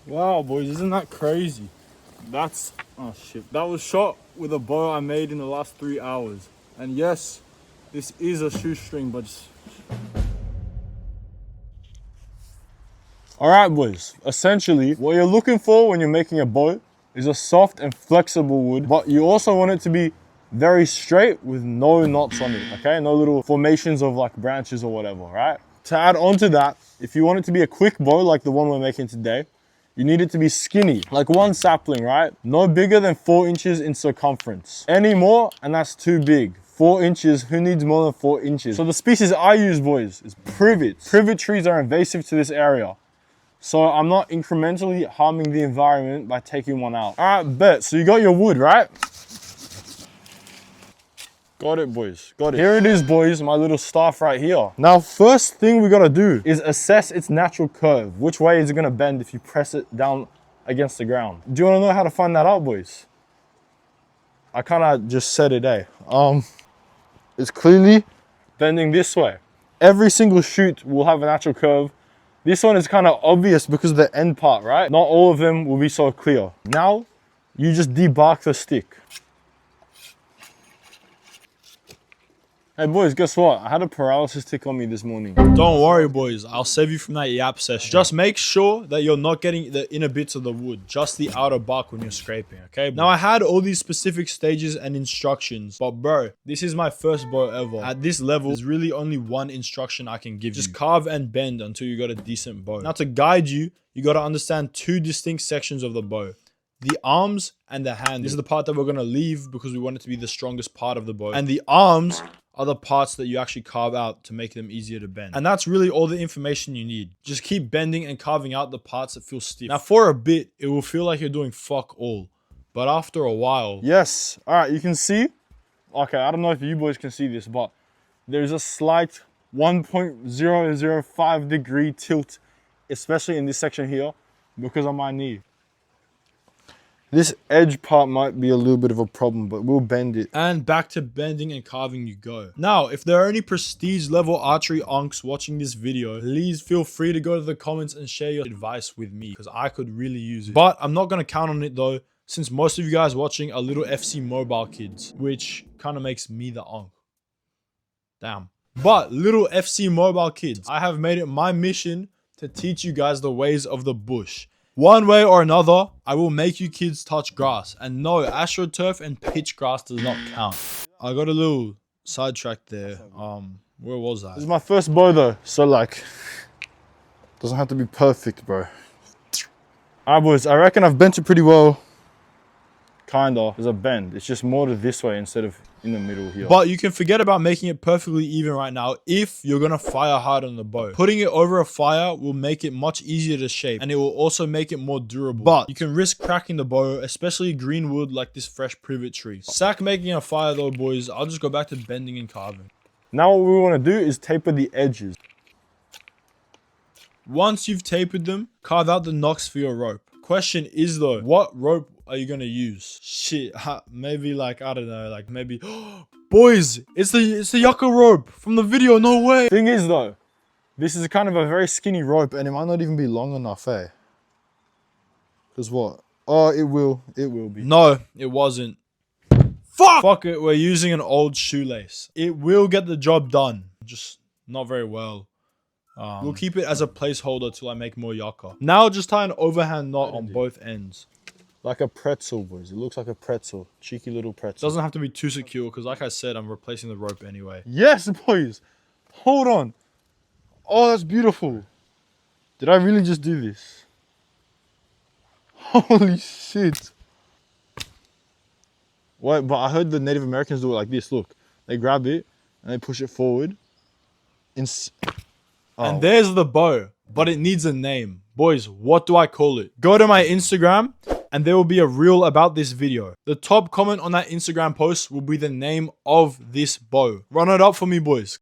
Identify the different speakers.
Speaker 1: Wow, boys, isn't that crazy? That's, oh shit. That was shot with a bow I made in the last 3 hours. And yes, this is a shoestring, but just... Alright, boys, essentially, what you're looking for when you're making a bow is a soft and flexible wood, but you also want it to be very straight with no knots on it, okay? No little formations of like branches or whatever, right? To add on to that, if you want it to be a quick bow like the one we're making today, you need it to be skinny, like one sapling, right? No bigger than 4 inches in circumference. Any more, and that's too big. 4 inches, who needs more than 4 inches? So the species I use, boys, is privets. Privet trees are invasive to this area. So I'm not incrementally harming the environment by taking one out. All right, bet. So you got your wood, right? Got it, boys, got it. Here it is, boys, my little staff right here. Now, first thing we gotta do is assess its natural curve. Which way is it gonna bend if you press it down against the ground? Do you wanna know how to find that out, boys? I kinda just said it, eh? It's clearly bending this way. Every single shoot will have a natural curve. This one is kind of obvious because of the end part, right? Not all of them will be so clear. Now, you just debark the stick. Hey boys, guess what? I had a paralysis tick on me this morning.
Speaker 2: Don't worry, boys. I'll save you from that yap session. Just make sure that you're not getting the inner bits of the wood, just the outer bark when you're scraping, okay? Now, I had all these specific stages and instructions, but bro, this is my first bow ever. At this level, there's really only one instruction I can give you. Just carve and bend until you got a decent bow. Now, to guide you, you got to understand 2 distinct sections of the bow. The arms and the handle. This is the part that we're going to leave because we want it to be the strongest part of the bow. And the arms are the parts that you actually carve out to make them easier to bend. And that's really all the information you need. Just keep bending and carving out the parts that feel stiff. Now, for a bit, it will feel like you're doing fuck all. But after a while...
Speaker 1: Yes. All right, you can see. Okay, I don't know if you boys can see this, but there's a slight 1.005 degree tilt, especially in this section here, because of my knee. This edge part might be a little bit of a problem, but we'll bend it.
Speaker 2: And back to bending and carving you go. Now, if there are any prestige level archery unks watching this video, please feel free to go to the comments and share your advice with me, because I could really use it. But I'm not going to count on it though, since most of you guys watching are little FC Mobile kids, which kind of makes me the unk. Damn. But little FC Mobile kids, I have made it my mission to teach you guys the ways of the bush. One way or another, I will make you kids touch grass. And no, AstroTurf and pitch grass does not count. I got a little sidetracked there. Where was I?
Speaker 1: This is my first bow though, so like, doesn't have to be perfect, bro. Alright boys, I reckon I've bent it pretty well. Kinda. There's a bend. It's just more to this way instead of in the middle here.
Speaker 2: But you can forget about making it perfectly even right now if you're gonna fire hard on the bow. Putting it over a fire will make it much easier to shape, and it will also make it more durable. But you can risk cracking the bow, especially green wood like this fresh privet tree. Sack making a fire though, boys. I'll just go back to bending and carving.
Speaker 1: Now what we want to do is taper the edges.
Speaker 2: Once you've tapered them, carve out the nocks for your rope. Question is though, what rope are you gonna use? Shit, maybe like, I don't know, like maybe... Boys, it's the yucca rope from the video, no way!
Speaker 1: Thing is though, this is kind of a very skinny rope and it might not even be long enough, eh? Because what? Oh, it will be.
Speaker 2: No, it wasn't. Fuck! Fuck it, we're using an old shoelace. It will get the job done, just not very well. We'll keep it as a placeholder till I make more yucca. Now just tie an overhand knot on both ends.
Speaker 1: Like a pretzel, boys. It looks like a pretzel. Cheeky little pretzel.
Speaker 2: Doesn't have to be too secure because like I said, I'm replacing the rope anyway.
Speaker 1: Yes, boys. Hold on. Oh, that's beautiful. Did I really just do this? Holy shit. Wait, but I heard the Native Americans do it like this. Look, they grab it and they push it forward.
Speaker 2: And there's the bow, but it needs a name. Boys, what do I call it? Go to my Instagram and there will be a reel about this video. The top comment on that Instagram post will be the name of this bow. Run it up for me, boys.